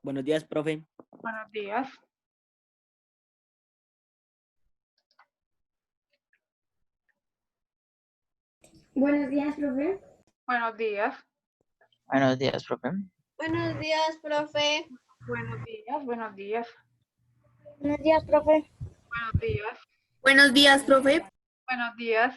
Buenos días, profe. Buenos días. Buenos días, profe. Buenos días. Buenos días, profe. Buenos días, profe. Buenos días. Buenos días. Buenos días, profe. Buenos días. Buenos días, profe. Buenos días.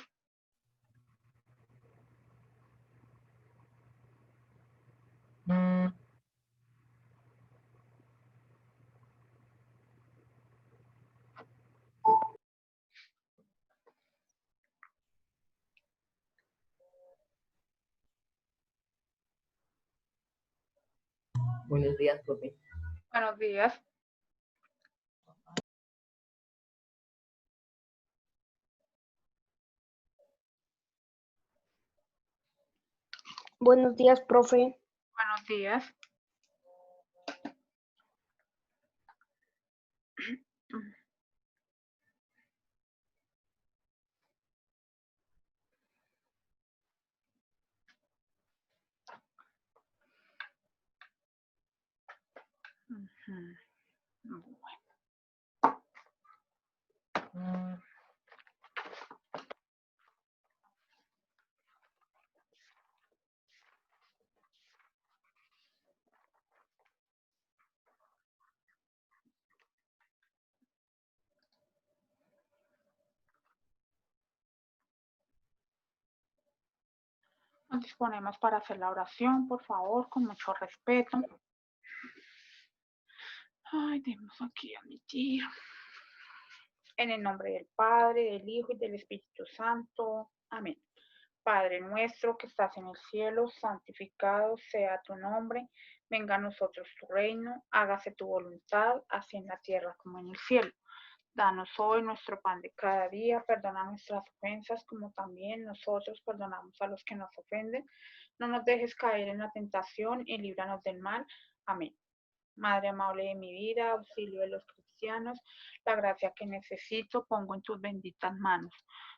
Buenos días, profe. Buenos días. Buenos días, profe. Buenos días. Nos disponemos para hacer la oración, por favor, con mucho respeto. Ay, debemos aquí admitir. En el nombre del Padre, del Hijo y del Espíritu Santo. Amén. Padre nuestro que estás en el cielo, santificado sea tu nombre. Venga a nosotros tu reino. Hágase tu voluntad, así en la tierra como en el cielo. Danos hoy nuestro pan de cada día. Perdona nuestras ofensas como también nosotros perdonamos a los que nos ofenden. No nos dejes caer en la tentación y líbranos del mal. Amén. Madre amable de mi vida, auxilio de los cristianos, la gracia que necesito pongo en tus benditas manos.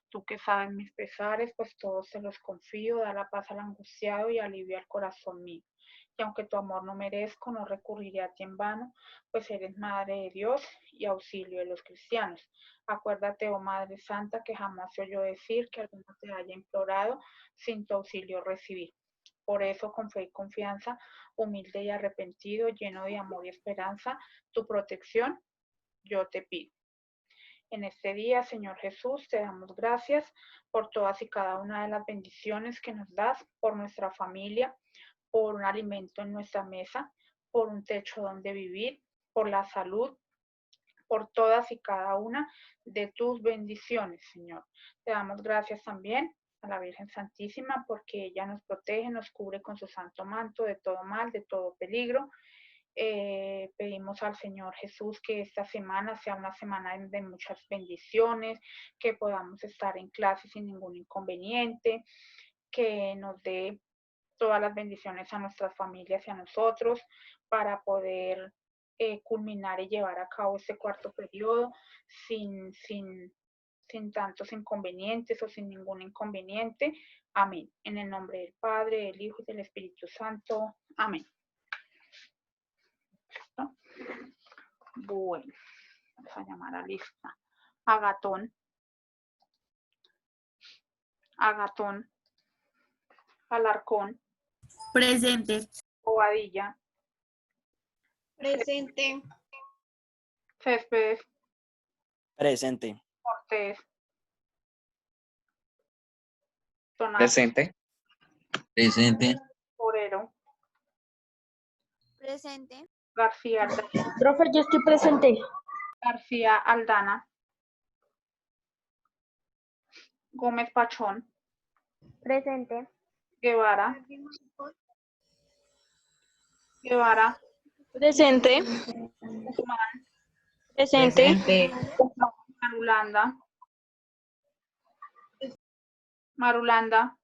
Tú que sabes mis pesares, pues todos te los confío, da la paz al angustiado y alivia al corazón mío. Y aunque tu amor no merezco, no recurriré a ti en vano, pues eres Madre de Dios y auxilio de los cristianos. Acuérdate, oh Madre Santa, que jamás se oyó decir que alguno te haya implorado sin tu auxilio recibir. Por eso, con fe y confianza, humilde y arrepentido, lleno de amor y esperanza, tu protección yo te pido. En este día, Señor Jesús, te damos gracias por todas y cada una de las bendiciones que nos das, por nuestra familia, por un alimento en nuestra mesa, por un techo donde vivir, por la salud, por todas y cada una de tus bendiciones, Señor. Te damos gracias también a la Virgen Santísima porque ella nos protege, nos cubre con su santo manto de todo mal, de todo peligro. Pedimos al Señor Jesús que esta semana sea una semana de muchas bendiciones, que podamos estar en clase sin ningún inconveniente, que nos dé todas las bendiciones a nuestras familias y a nosotros para poder culminar y llevar a cabo este cuarto periodo sin, sin, sin tantos inconvenientes o sin ningún inconveniente. Amén. En el nombre del Padre, del Hijo y del Espíritu Santo. Amén. ¿No? Bueno, vamos a llamar a lista. Agatón. Agatón. Alarcón. Presente. Bobadilla. Presente. Céspedes. Presente. Cortés. Donato. Presente. Presente. Forero. Presente. García Aldana. Profe, yo estoy presente. García Aldana. Gómez Pachón. Presente. Guevara. Guevara. Presente. Guzmán. Presente. Marulanda. Marulanda.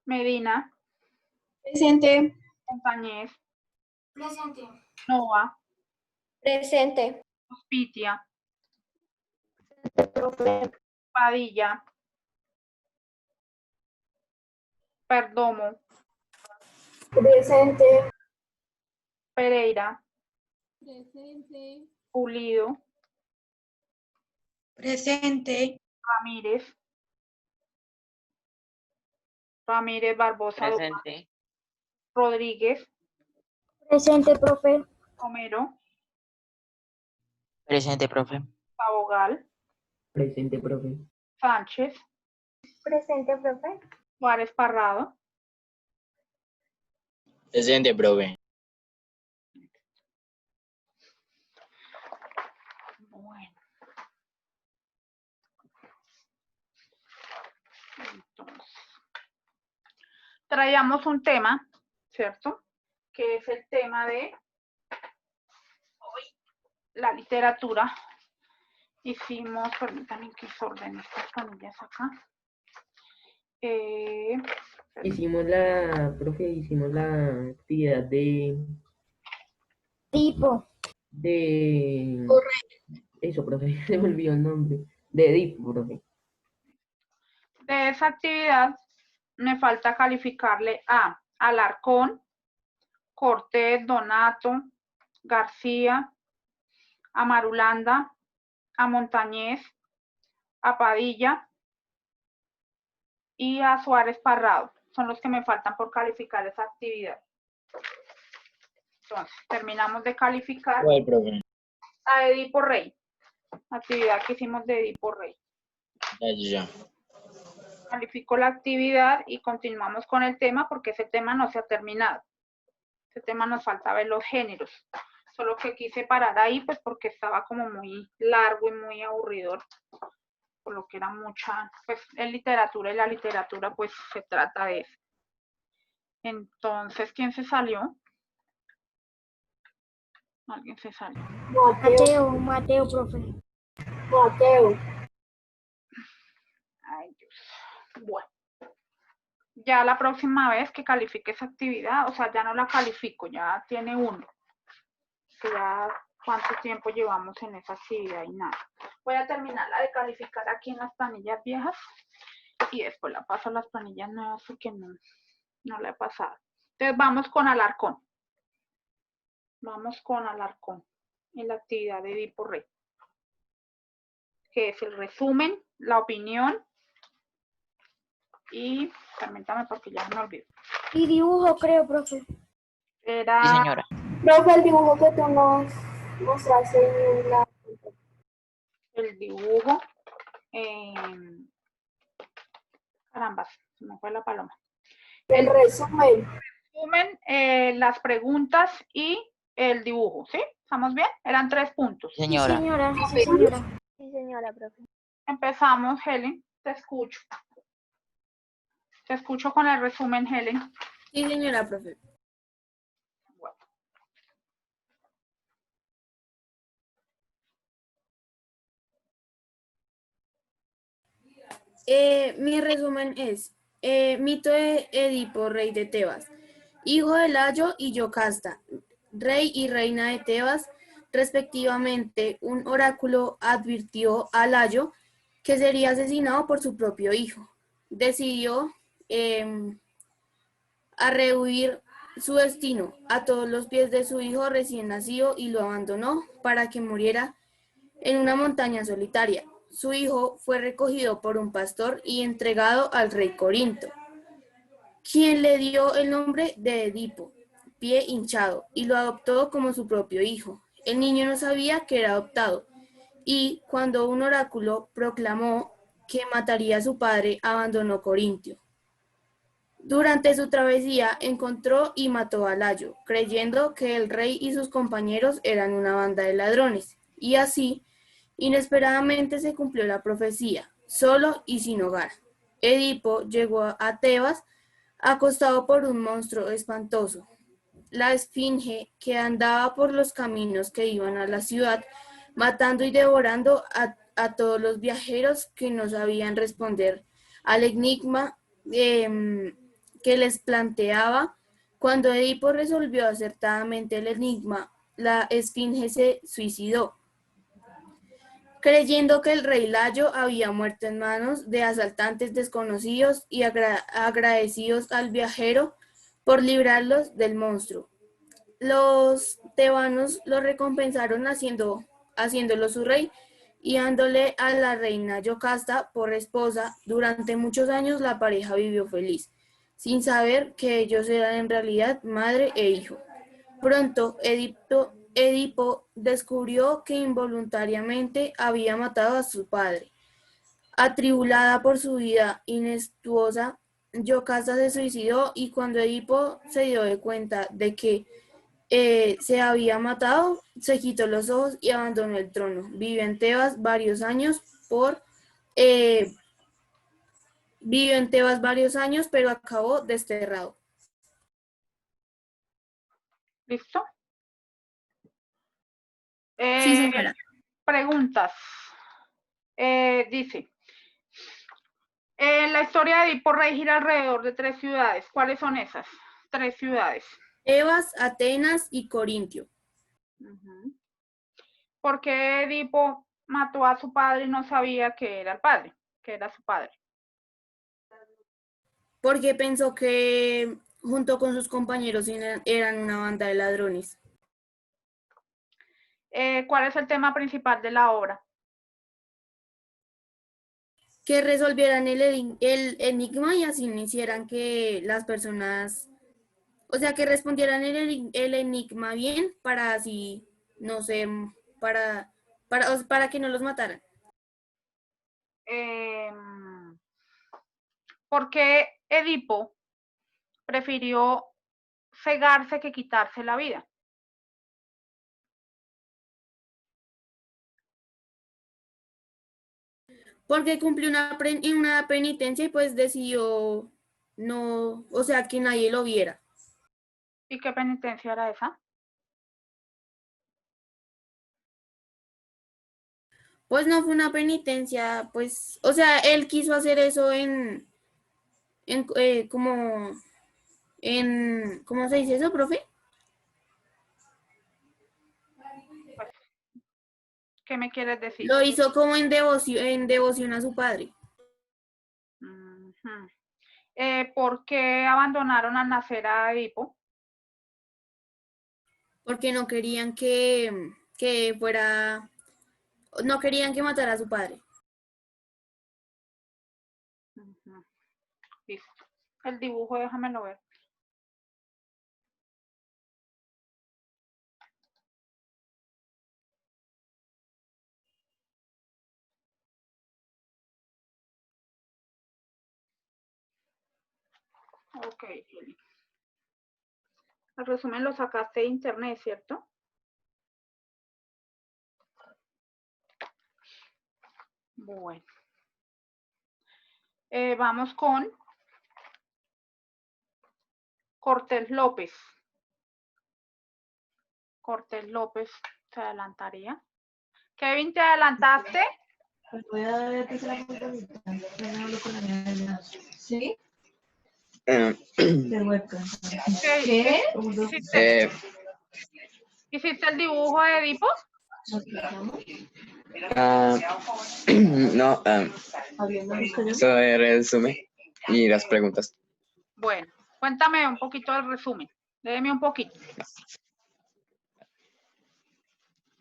Medina. Presente. Montañez. Presente. Nova. Presente. Hospitia. Profe. Padilla. Perdomo, Presente. Pereira, Presente. Pulido, Presente. Ramírez, Ramírez Barbosa, Presente. Rodríguez, Presente, profe. Romero, Presente, profe. Sabogal, Presente, profe. Sánchez, Presente, profe. Juárez Parrado, Presente, profe. bueno. Entonces, traíamos un tema, ¿cierto? Que es el tema de la literatura. Hicimos, permítanme que se ordenen estas planillas acá. Hicimos la actividad Tipo. eso, profe, se me olvidó el nombre. De Edipo, profe. De esa actividad me falta calificarle a Alarcón, Cortés, Donato, García, a Marulanda, a Montañez, a Padilla y a Suárez Parrado. Son los que me faltan por calificar esa actividad. Entonces, terminamos de calificar ¿Cuál, profe? a Edipo Rey. Actividad que hicimos de Edipo Rey. Ya. Califico la actividad y continuamos con el tema porque ese tema no se ha terminado. Ese tema nos falta ver los géneros. Solo que quise parar ahí pues porque estaba como muy largo y muy aburridor. Por lo que era mucha, pues en literatura y la literatura pues se trata de eso. Entonces, ¿quién se salió? Alguien se salió. Mateo, profe. Mateo. Ay, Dios. Bueno. Ya la próxima vez que califique esa actividad, o sea, ya no la califico, ya tiene uno. Que ya cuánto tiempo llevamos en esa actividad y nada. Voy a terminarla de calificar aquí en las planillas viejas y después la paso a las planillas nuevas porque no la he pasado. Entonces vamos con Alarcón. Vamos con Alarcón en la actividad de Edipo Rey, que es el resumen, la opinión y, permítame porque ya me olvido. Y dibujo, creo, profe. Era Sí, señora. Profe, el dibujo que tú nos mostraste en la... el dibujo. Carambas, se me fue la paloma. El resumen. Resumen, las preguntas y el dibujo, ¿sí? ¿Estamos bien? Eran 3 puntos. Sí, Señora. señora. Sí, señora. Sí, señora, profe. Empezamos, Helen. Te escucho. Te escucho con el resumen, Helen. Sí, señora, profe. Bueno. Mi resumen es, mito de Edipo, rey de Tebas, hijo de Layo y Yocasta, rey y reina de Tebas, respectivamente. Un oráculo advirtió a Layo que sería asesinado por su propio hijo. Decidió a rehuir su destino a todos los pies de su hijo recién nacido y lo abandonó para que muriera en una montaña solitaria. Su hijo fue recogido por un pastor y entregado al rey Corinto, quien le dio el nombre de Edipo, pie hinchado, y lo adoptó como su propio hijo. El niño no sabía que era adoptado, y cuando un oráculo proclamó que mataría a su padre, abandonó Corintio. Durante su travesía encontró y mató a Layo, creyendo que el rey y sus compañeros eran una banda de ladrones, y así, inesperadamente se cumplió la profecía, solo y sin hogar. Edipo llegó a Tebas acostado por un monstruo espantoso, la esfinge, que andaba por los caminos que iban a la ciudad, matando y devorando a todos los viajeros que no sabían responder al enigma que les planteaba. Cuando Edipo resolvió acertadamente el enigma, la esfinge se suicidó. creyendo que el rey Layo había muerto en manos de asaltantes desconocidos y agradecidos al viajero por librarlos del monstruo. Los tebanos lo recompensaron haciéndolo su rey y dándole a la reina Yocasta por esposa. Durante muchos años la pareja vivió feliz, sin saber que ellos eran en realidad madre e hijo. Pronto, Edipo descubrió que involuntariamente había matado a su padre. Atribulada por su vida inestuosa, Yocasta se suicidó y cuando Edipo se dio de cuenta de que se había matado, se quitó los ojos y abandonó el trono. Vivió en Tebas varios años, pero acabó desterrado. ¿Listo? Sí, señora. Preguntas. Dice, la historia de Edipo Rey gira alrededor de 3 ciudades. ¿Cuáles son esas 3 ciudades? Tebas, Atenas y Corintio. ¿Por qué Edipo mató a su padre y no sabía que era el padre, que era su padre? Porque pensó que junto con sus compañeros eran una banda de ladrones. ¿Cuál es el tema principal de la obra? Que resolvieran el enigma y así no hicieran que las personas, o sea, que respondieran el enigma bien para así, no sé, para que no los mataran. ¿Por qué Edipo prefirió cegarse que quitarse la vida? Porque cumplió una penitencia y pues decidió no, o sea, que nadie lo viera. ¿Y qué penitencia era esa? Pues no fue una penitencia, pues, o sea, él quiso hacer eso ¿cómo se dice eso, profe? Pues, ¿qué me quieres decir? Lo hizo como en devoción a su padre. ¿Por qué abandonaron al nacer a Edipo? Porque no querían no querían que matara a su padre. Listo. El dibujo, déjamelo ver. Ok, Kelly. El resumen lo sacaste de internet, ¿cierto? Bueno. Vamos con Cortés López. Cortés López se adelantaría. Kevin, ¿te adelantaste? ¿Sí? ¿Qué? ¿Hiciste el dibujo de Edipo? No, solo el resumen y las preguntas. Bueno, cuéntame un poquito del resumen. Léeme un poquito.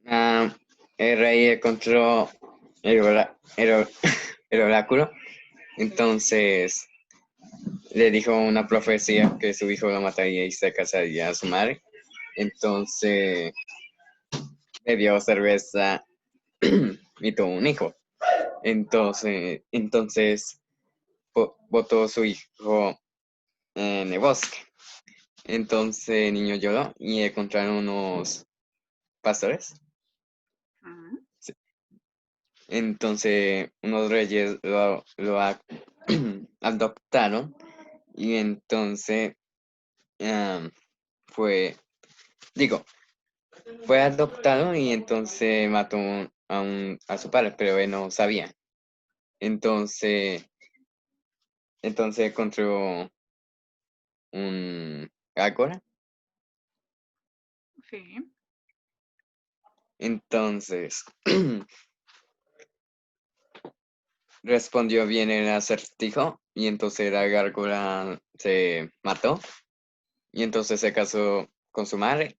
El rey encontró el oráculo, entonces le dijo una profecía que su hijo lo mataría y se casaría a su madre. Entonces le dio cerveza y tuvo un hijo. Entonces botó a su hijo en el bosque. Entonces el niño lloró y encontraron unos pastores. Sí. Entonces unos reyes lo adoptaron y entonces fue adoptado y entonces mató a su padre, pero él no sabía. Entonces encontró un ágora. Sí. Entonces respondió bien el acertijo y entonces la gárgola se mató y entonces se casó con su madre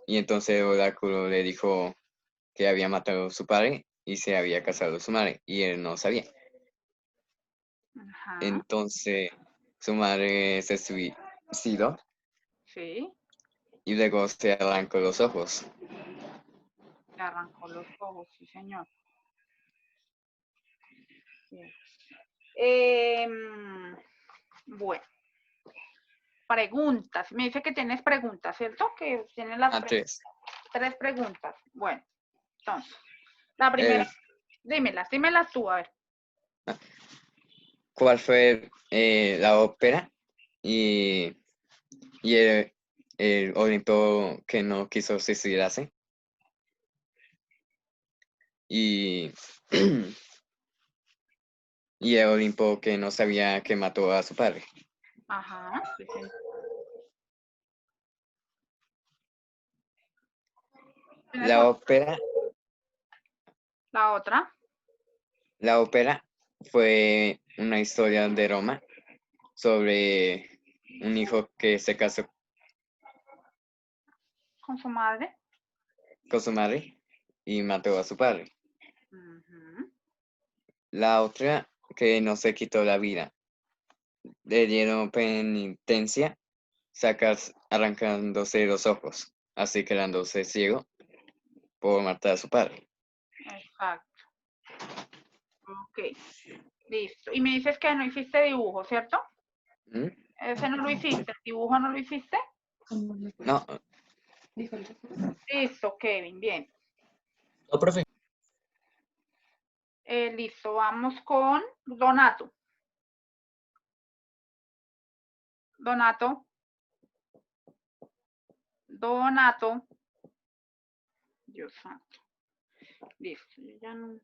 y entonces el oráculo le dijo que había matado a su padre y se había casado con su madre y él no sabía. Ajá, Entonces su madre se suicidó sí, y luego se arrancó los ojos. le arrancó los ojos, sí, señor. Bien. Bueno, preguntas. Me dice que tienes preguntas, ¿cierto? Que tienes las Antes, 3 preguntas. Bueno, entonces, la primera, dímelas tú, a ver. ¿cuál fue la ópera y el Olimpo que no quiso suicidarse? Y, y el Olimpo que no sabía que mató a su padre. Ajá, sí, señor. ¿Tienes La otra? La ópera fue una historia de Roma sobre un hijo que se casó ¿Con su madre? con su madre y mató a su padre. Ujú. La otra que no se quitó la vida. Le dieron penitencia, arrancándose los ojos, así quedándose ciego por matar a su padre. Exacto. Ok, listo. Y me dices que no hiciste dibujo, ¿cierto? ¿Mm? Ese no lo hiciste, el dibujo no lo hiciste. No, Listo, Kevin, bien. No, profe. Listo, vamos con Donato. Donato. Dios santo. Listo, yo ya no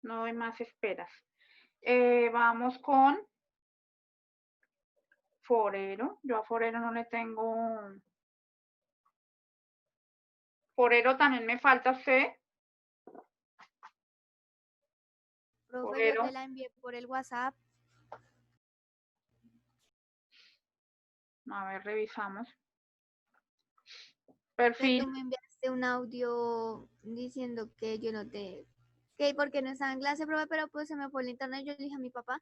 doy más esperas. Vamos con Forero. Yo a Forero no le tengo. Forero también me falta C. Profe, Forero. yo te la envié por el WhatsApp. A ver, revisamos. Que Perfil. tú me enviaste un audio diciendo que yo no te... que porque no estaba en clase, profe, pero pues se me fue el internet. Yo le dije a mi papá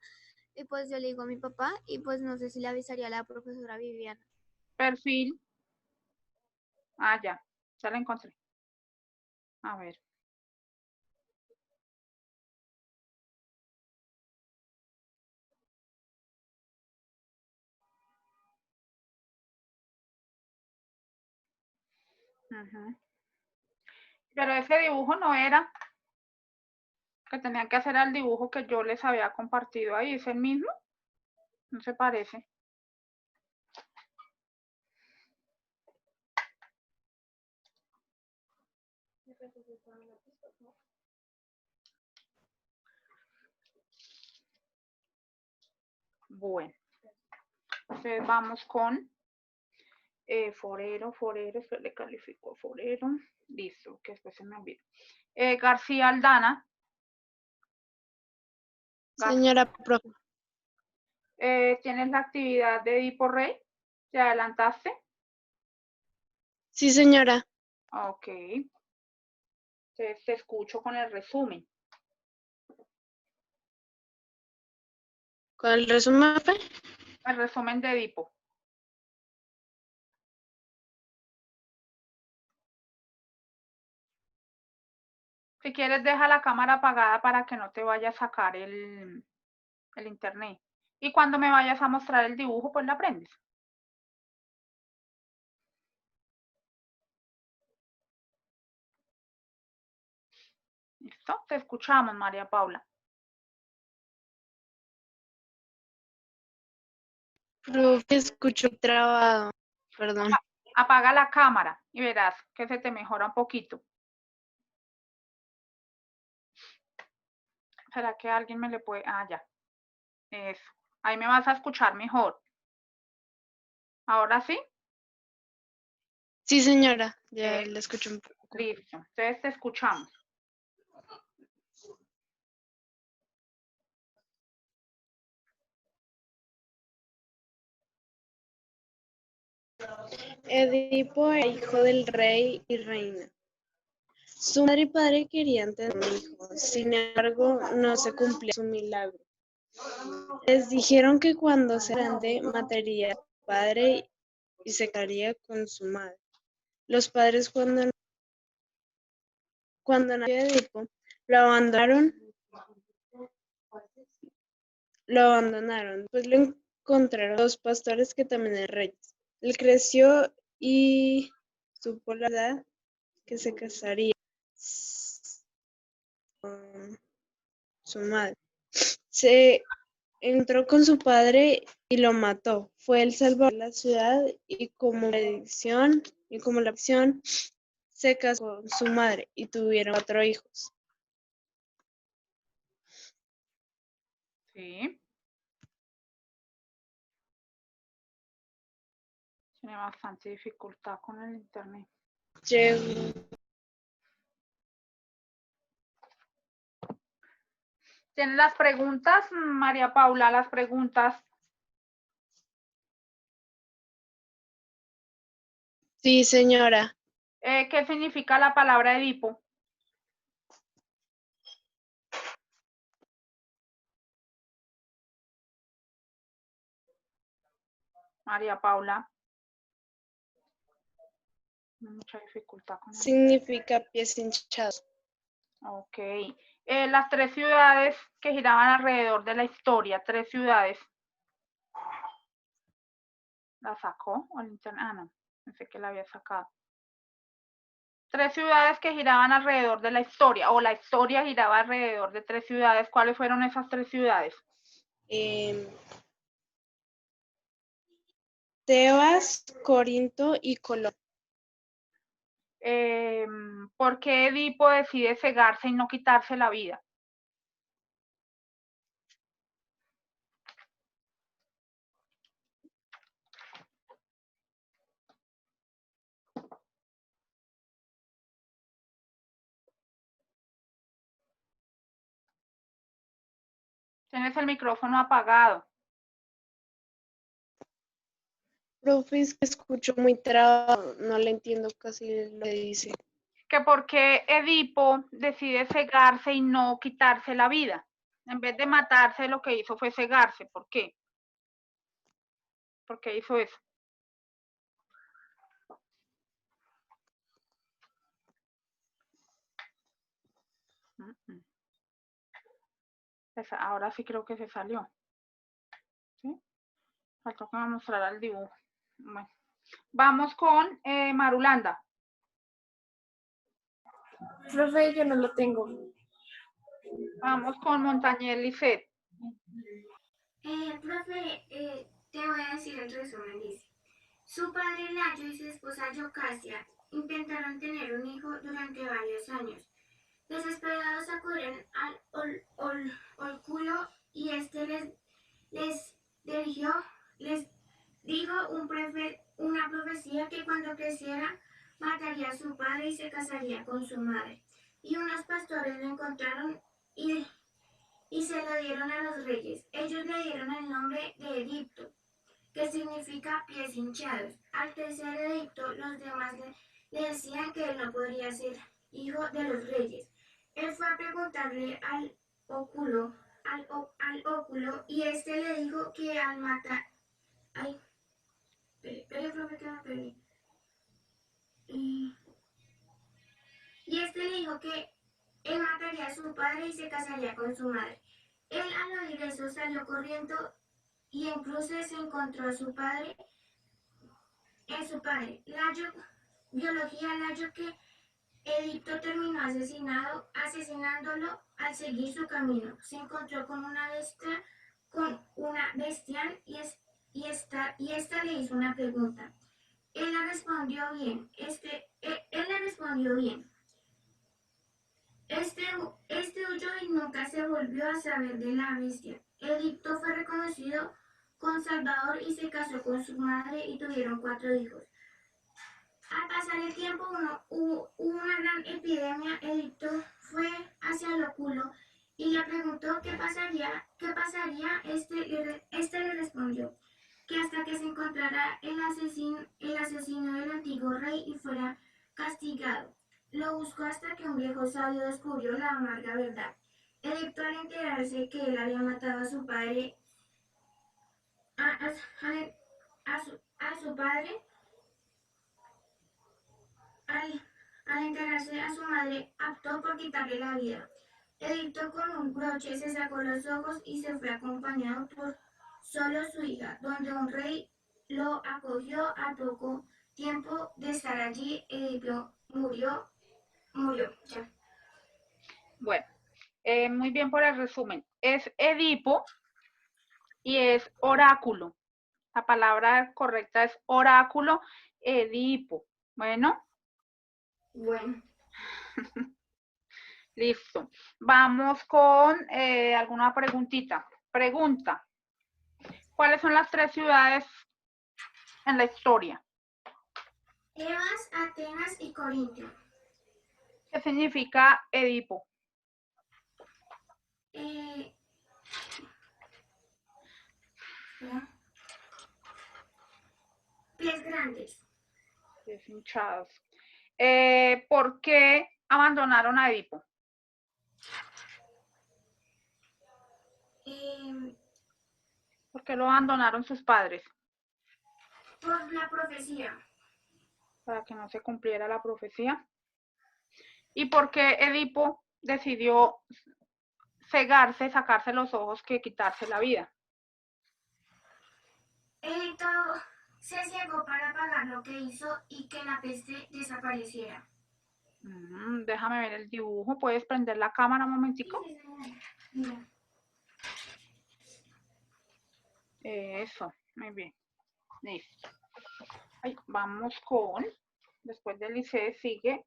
y pues yo le digo a mi papá y pues no sé si le avisaría a la profesora Viviana. Perfil. Ah, ya la encontré. A ver. Uh-huh. Pero ese dibujo no era. Que tenían que hacer el dibujo que yo les había compartido ahí. ¿Es el mismo? No se parece. Bueno. Entonces vamos con Forero, se le calificó Forero. Listo, que después se me olvidó. García Aldana. Señora profe. ¿Tienes la actividad de Edipo Rey? ¿Te adelantaste? Sí, señora. Ok. Entonces te escucho con el resumen. ¿Con el resumen? El resumen de Edipo. Si quieres, deja la cámara apagada para que no te vaya a sacar el internet. Y cuando me vayas a mostrar el dibujo, pues lo aprendes. ¿Listo? Te escuchamos, María Paula. Profe, escucho trabado. Perdón. Apaga la cámara y verás que se te mejora un poquito. ¿Será que alguien me le puede...? Ah, ya. Eso. Ahí me vas a escuchar mejor. ¿Ahora sí? Sí, señora. Ya la escucho un poco. Listo. Entonces te escuchamos. Edipo era hijo del rey y reina. Su madre y padre querían tener un hijo, sin embargo, no se cumplía su milagro. Les dijeron que cuando sea grande mataría a su padre y se casaría con su madre. Los padres, cuando nació Edipo, lo abandonaron. Después lo encontraron dos pastores que también eran reyes. Él creció y supo la verdad que se casaría con su madre. Se entró con su padre y lo mató. Fue el salvador de la ciudad y como maldición se casó con su madre y tuvieron 4 hijos. Sí. Tiene bastante dificultad con el internet. ¿Tienen las preguntas, María Paula? Las preguntas. Sí, señora. ¿Qué significa la palabra Edipo? María Paula. Mucha dificultad con el... Significa pies hinchados. Ok. Las 3 ciudades que giraban alrededor de la historia, 3 ciudades. ¿La sacó? ¿O el internet? Ah, no. Pensé que la había sacado. 3 ciudades que giraban alrededor de la historia, o la historia giraba alrededor de 3 ciudades. ¿Cuáles fueron esas 3 ciudades? Tebas, Corinto y Colón. ¿Por qué Edipo decide cegarse y no quitarse la vida? Tienes el micrófono apagado. Profe, es que escucho muy trabado, no le entiendo casi lo que dice. Que por qué Edipo decide cegarse y no quitarse la vida. En vez de matarse, lo que hizo fue cegarse. ¿Por qué? ¿Por qué hizo eso? Ahora sí creo que se salió. ¿Sí? Faltó que me mostrara el dibujo. Bueno. Vamos con Marulanda. Profe, yo no lo tengo. Vamos con Montañez Lisset. Profe, te voy a decir el resumen, dice. Su padre Layo y su esposa Yocasia intentaron tener un hijo durante varios años. Desesperados acudieron al óculo y les dijo una profecía que cuando creciera mataría a su padre y se casaría con su madre. Y unos pastores lo encontraron y se lo dieron a los reyes. Ellos le dieron el nombre de Edipto, que significa pies hinchados. Al tercer edicto, los demás le decían que él no podría ser hijo de los reyes. Él fue a preguntarle al óculo y este le dijo que al matar... Ay, espere, profe, que me perdí. Y este le dijo que él mataría a su padre y se casaría con su madre. Él al oír eso salió corriendo y incluso se encontró a su padre. Biología Layo que Edipto terminó asesinándolo al seguir su camino. Se encontró con una bestial y esta le hizo una pregunta. Él le respondió bien. Este huyó y nunca se volvió a saber de la bestia. Edipto fue reconocido con Salvador y se casó con su madre y tuvieron 4 hijos. Al pasar el tiempo hubo una gran epidemia. Edipto fue hacia el óculo y le preguntó qué pasaría. Este le respondió que hasta que se encontrara el asesino del antiguo rey y fuera castigado. Lo buscó hasta que un viejo sabio descubrió la amarga verdad. Edipo, al enterarse que él había matado a su padre, al enterarse a su madre, optó por quitarle la vida. Edipo con un broche se sacó los ojos y se fue acompañado por solo su hija, donde un rey lo acogió. Al poco tiempo de estar allí, Edipo murió. Ya. Bueno, muy bien por el resumen. Es Edipo y es oráculo. La palabra correcta es oráculo, Edipo. Bueno. Bueno. Listo. Vamos con alguna preguntita. Pregunta. ¿Cuáles son las 3 ciudades en la historia? Tebas, Atenas y Corintio. ¿Qué significa Edipo? Pies grandes. Pies hinchados. ¿Por qué abandonaron a Edipo? ¿Por qué lo abandonaron sus padres? Por la profecía. Para que no se cumpliera la profecía. ¿Y por qué Edipo decidió cegarse, sacarse los ojos, que quitarse la vida? Edipo se cegó para pagar lo que hizo y que la peste desapareciera. Déjame ver el dibujo. ¿Puedes prender la cámara un momentico? Mira. Eso, muy bien. Listo. Ay, vamos con, después del liceo sigue.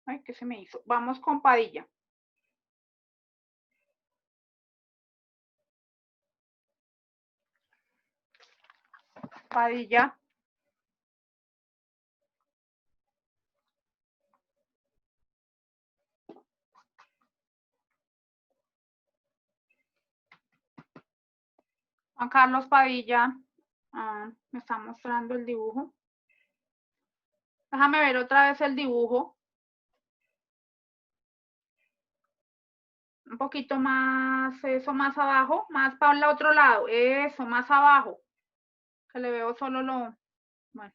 Ay, ¿qué se me hizo? Vamos con Padilla. Padilla. Juan Carlos Padilla. Me está mostrando el dibujo. Déjame ver otra vez el dibujo. Un poquito más, eso más abajo, más para el otro lado. Eso, más abajo. Que le veo solo lo... Bueno.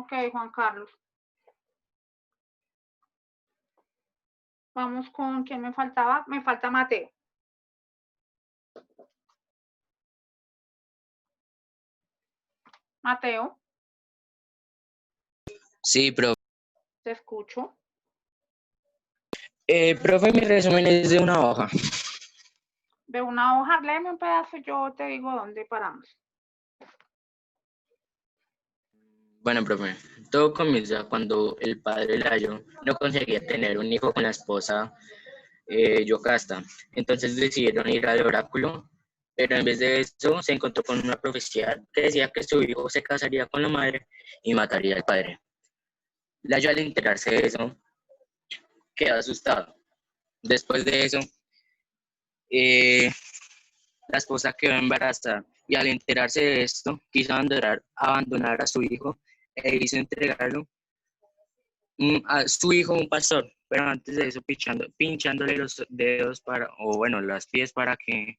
Ok, Juan Carlos. Vamos con quién me faltaba. Me falta Mateo. Mateo. Sí, profe. Te escucho. Profe, mi resumen es de una hoja. De una hoja, léeme un pedazo, yo te digo dónde paramos. Bueno, profe, todo comienza cuando el padre Layo no conseguía tener un hijo con la esposa Yocasta. Entonces decidieron ir al oráculo, pero en vez de eso se encontró con una profecía que decía que su hijo se casaría con la madre y mataría al padre. Layo, al enterarse de eso, quedó asustado. Después de eso, la esposa quedó embarazada y al enterarse de esto, quiso abandonar a su hijo e hizo entregarlo a su hijo, un pastor, pero antes de eso pinchándole los dedos las pies para que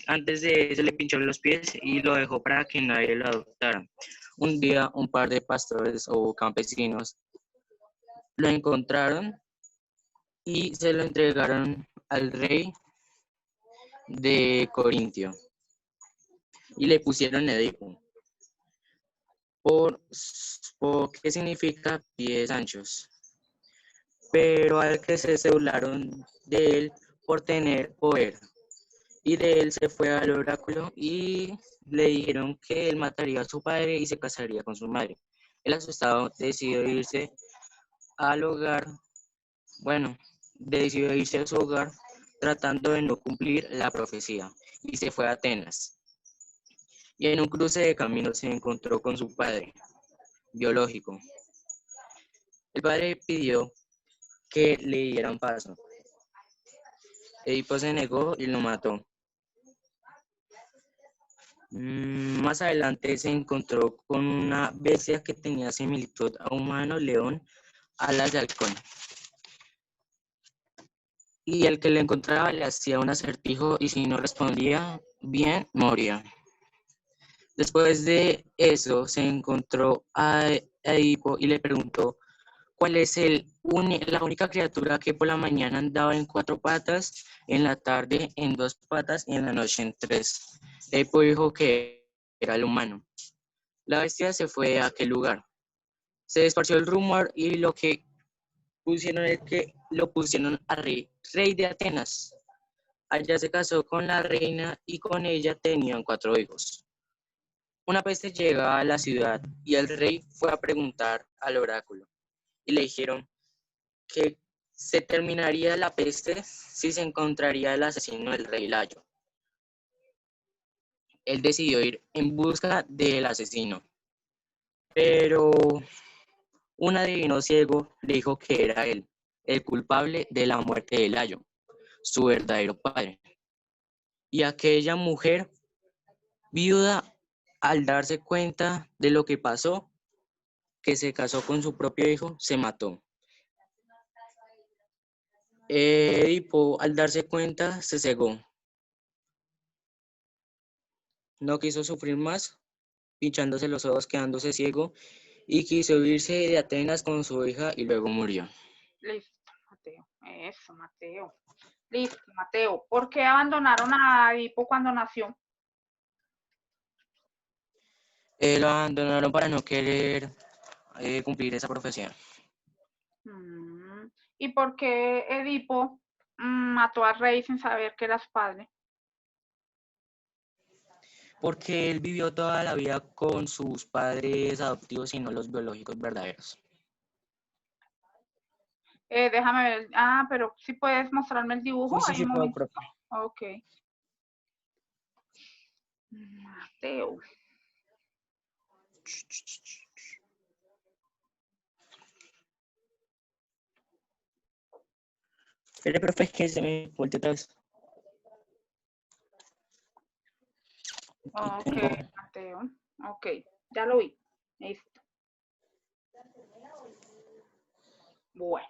antes de eso le pinchó los pies y lo dejó para que nadie lo adoptara. Un día un par de pastores o campesinos lo encontraron y se lo entregaron al rey de Corintio y le pusieron Edipo, que significa pies anchos, pero al que se burlaron de él por tener poder, y de él se fue al oráculo y le dijeron que él mataría a su padre y se casaría con su madre. El asustado decidió irse al hogar, decidió irse a su hogar tratando de no cumplir la profecía y se fue a Atenas. Y en un cruce de caminos se encontró con su padre biológico. El padre pidió que le dieran paso. Edipo se negó y lo mató. Más adelante se encontró con una bestia que tenía similitud a un humano, león, alas de halcón. Y el que le encontraba le hacía un acertijo y si no respondía bien, moría. Después de eso se encontró a Edipo y le preguntó cuál es la única criatura que por la mañana andaba en 4 patas, en la tarde en 2 patas y en la noche en 3. Edipo dijo que era el humano. La bestia se fue a aquel lugar. Se esparció el rumor y lo pusieron a rey de Atenas. Allá se casó con la reina y con ella tenían 4 hijos. Una peste llega a la ciudad y el rey fue a preguntar al oráculo y le dijeron que se terminaría la peste si se encontraría el asesino del rey Layo. Él decidió ir en busca del asesino, pero un adivino ciego le dijo que era él, el culpable de la muerte de Layo, su verdadero padre. Y aquella mujer, viuda, al darse cuenta de lo que pasó, que se casó con su propio hijo, se mató. Edipo, al darse cuenta, se cegó. No quiso sufrir más, pinchándose los ojos, quedándose ciego, y quiso irse de Atenas con su hija y luego murió. Listo, Mateo. Eso, Mateo. Listo, Mateo. ¿Por qué abandonaron a Edipo cuando nació? Lo abandonaron para no querer cumplir esa profecía. ¿Y por qué Edipo mató al rey sin saber que era su padre? Porque él vivió toda la vida con sus padres adoptivos y no los biológicos verdaderos. Déjame ver. Ah, pero si puedes mostrarme el dibujo. Sí, Hay un puedo, momento. profe. Ok. Mateo. Pero, profe, es que se me volteó otra vez. Ok, Mateo. Ok, ya lo vi. Listo. Bueno,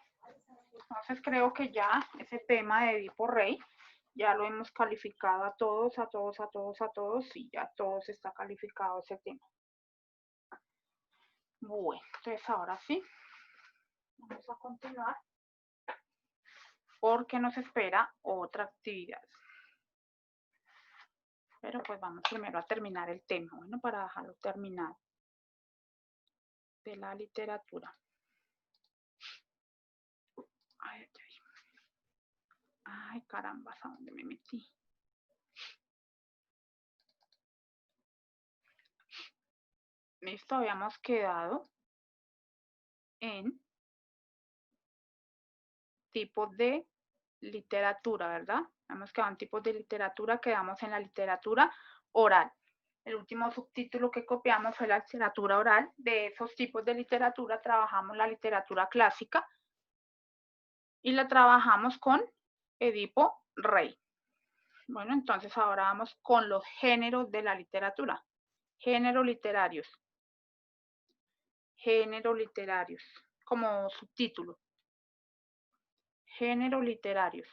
entonces creo que ya ese tema de Edipo Rey ya lo hemos calificado a todos, y ya todos está calificado ese tema. Bueno, entonces ahora sí, vamos a continuar porque nos espera otra actividad. Pero pues vamos primero a terminar el tema, bueno, para dejarlo terminado de la literatura. Ay, caramba, ¿a dónde me metí? Listo, habíamos quedado en tipos de literatura, ¿verdad? Hemos quedado en tipos de literatura, quedamos en la literatura oral. El último subtítulo que copiamos fue la literatura oral. De esos tipos de literatura trabajamos la literatura clásica y la trabajamos con Edipo Rey. Bueno, entonces ahora vamos con los géneros de la literatura. Géneros literarios. Géneros literarios, como subtítulo. Géneros literarios.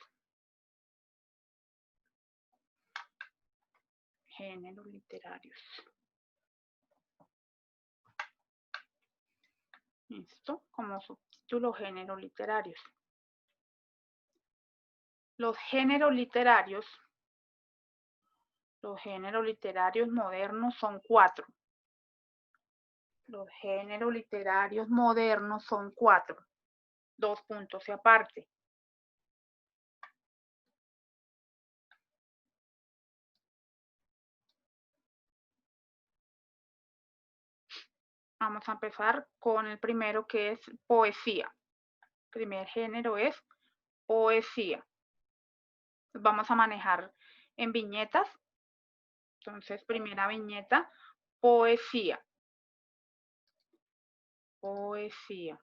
Géneros literarios. Listo, como subtítulo, géneros literarios. Los géneros literarios modernos son 4. Los géneros literarios modernos son 4. 2 puntos y aparte. Vamos a empezar con el primero, que es poesía. El primer género es poesía. Vamos a manejar en viñetas. Entonces, primera viñeta, poesía. Poesía.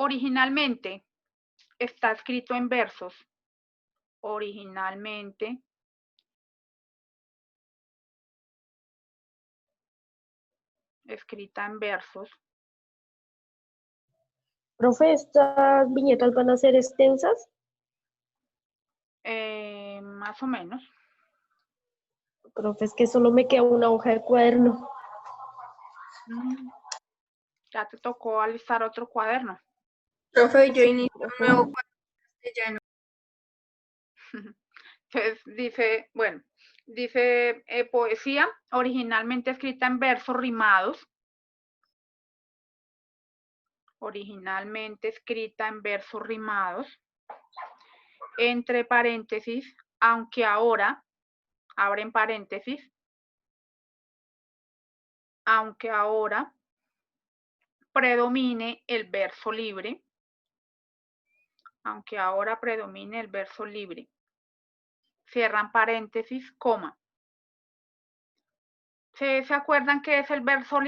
Originalmente está escrito en versos. Originalmente escrita en versos. Profe, ¿estas viñetas van a ser extensas? Más o menos. Profe, es que solo me queda una hoja de cuaderno. Ya te tocó alistar otro cuaderno. Profe, yo inicio un nuevo castellano. Entonces dice, bueno, dice poesía originalmente escrita en versos rimados. Originalmente escrita en versos rimados. Entre paréntesis, aunque ahora, abren paréntesis, aunque ahora predomine el verso libre. Aunque ahora predomine el verso libre. Cierran paréntesis, coma. ¿Se acuerdan qué es el verso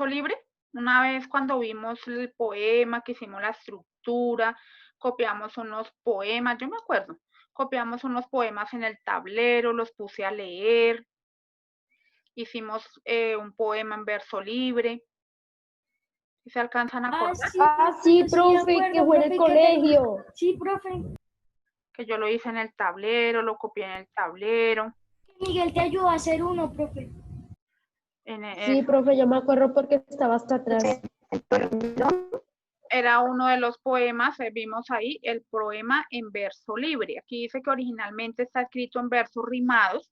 libre? Una vez cuando vimos el poema, que hicimos la estructura, copiamos unos poemas, yo me acuerdo, copiamos unos poemas en el tablero, los puse a leer, hicimos un poema en verso libre. ¿Se alcanzan a acordar? Sí, profe, que fue en el colegio. Sí, profe. Que yo lo hice en el tablero, lo copié en el tablero. Miguel te ayudó a hacer uno, profe. Sí, profe, yo me acuerdo porque estaba hasta atrás. Era uno de los poemas, vimos ahí el poema en verso libre. Aquí dice que originalmente está escrito en versos rimados,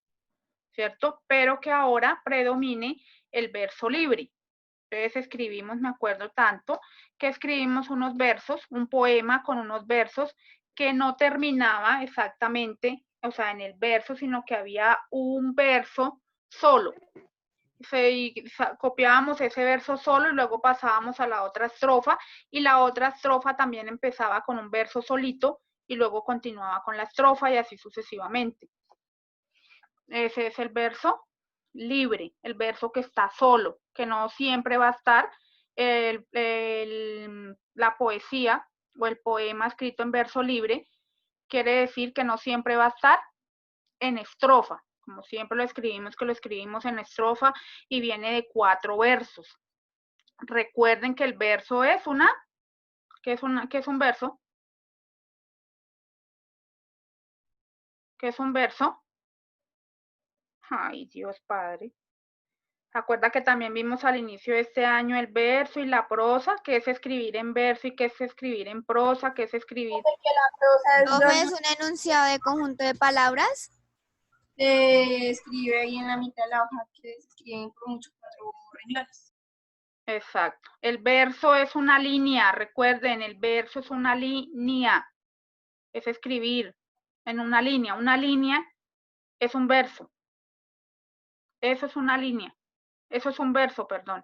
¿cierto? Pero que ahora predomine el verso libre. Entonces escribimos, me acuerdo tanto, que escribimos unos versos, un poema con unos versos que no terminaba exactamente, o sea, en el verso, sino que había un verso solo. Copiábamos ese verso solo y luego pasábamos a la otra estrofa, y la otra estrofa también empezaba con un verso solito y luego continuaba con la estrofa y así sucesivamente. Ese es el verso libre, el verso que está solo, que no siempre va a estar. La poesía o el poema escrito en verso libre quiere decir que no siempre va a estar en estrofa, como siempre lo escribimos, que lo escribimos en estrofa y viene de 4 versos. Recuerden que el verso es ¿qué es un verso? ¿Qué es un verso? Ay, Dios Padre. ¿Se acuerda que también vimos al inicio de este año el verso y la prosa? ¿Qué es escribir en verso y qué es escribir en prosa? ¿Qué es escribir? ¿Profe es un enunciado de conjunto de palabras? Se escribe ahí en la mitad de la hoja, que se escriben por muchos 4 renglones. Exacto. El verso es una línea, recuerden, el verso es una línea. Es escribir en una línea. Una línea es un verso. Eso es una línea. Eso es un verso, perdón.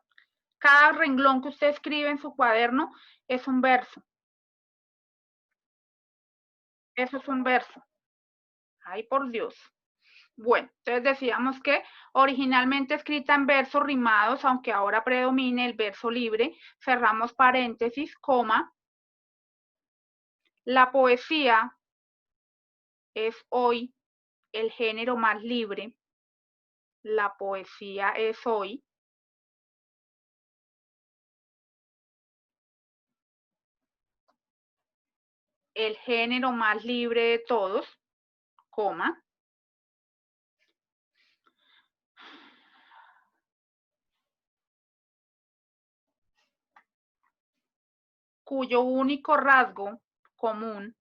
Cada renglón que usted escribe en su cuaderno es un verso. Eso es un verso. Ay, por Dios. Bueno, entonces decíamos que originalmente escrita en versos rimados, aunque ahora predomine el verso libre, cerramos paréntesis, coma. La poesía es hoy el género más libre. La poesía es hoy el género más libre de todos, coma. Cuyo único rasgo común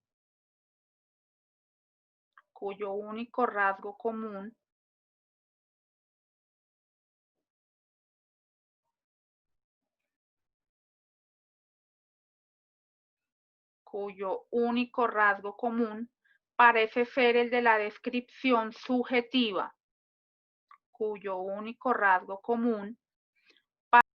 parece ser el de la descripción subjetiva, cuyo único rasgo común